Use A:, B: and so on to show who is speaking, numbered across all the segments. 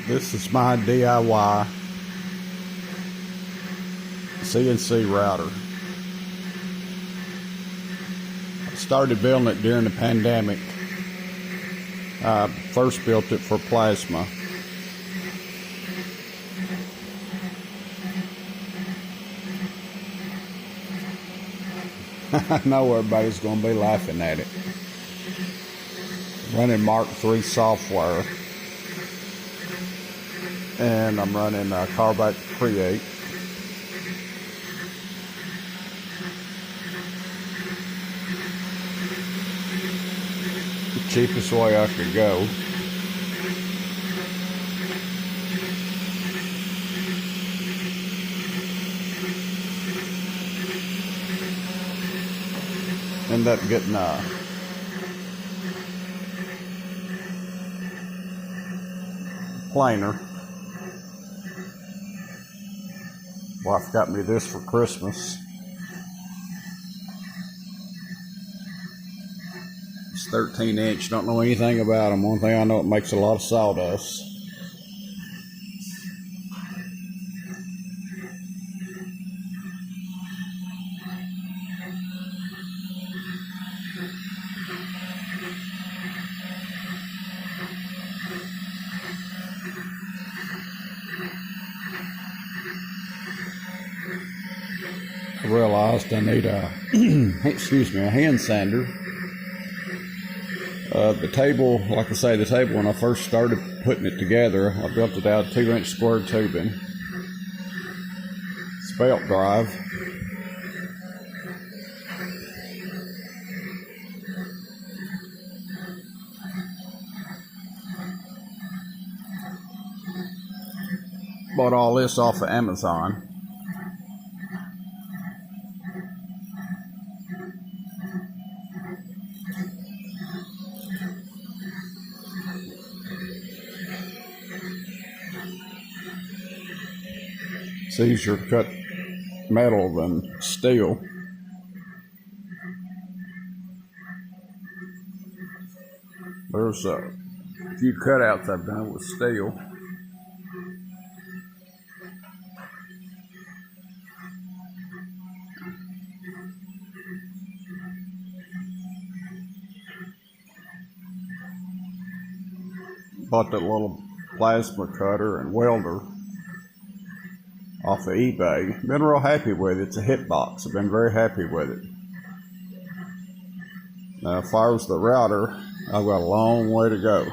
A: This is my DIY CNC router. I started building it during the pandemic. I first built it for plasma. I know everybody's going to be laughing at it. Running Mark III software, and I'm running Carbide Create. The cheapest way I could go. End up getting a planer. Wife got me this for Christmas. It's 13-inch. Don't know anything about them. One thing I know, it makes a lot of sawdust. I realized I need a a hand sander. The table, like I say, the table, when I first started putting it together, I built it out of 2-inch square tubing. It's belt drive. Bought all this off of Amazon. It's easier to cut metal than steel. There's a few cutouts I've done with steel. Bought that little plasma cutter and welder off of eBay. Been real happy with it. It's a hitbox. I've been very happy with it. Now, as far as the router, I've got a long way to go.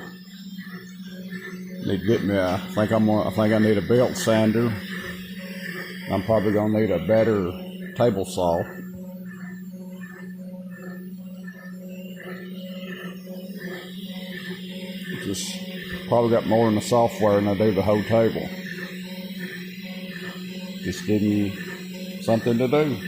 A: Need to get me I think I need a belt sander. I'm probably gonna need a better table saw. Just probably got more in the software than I do the whole table. Just give me something to do.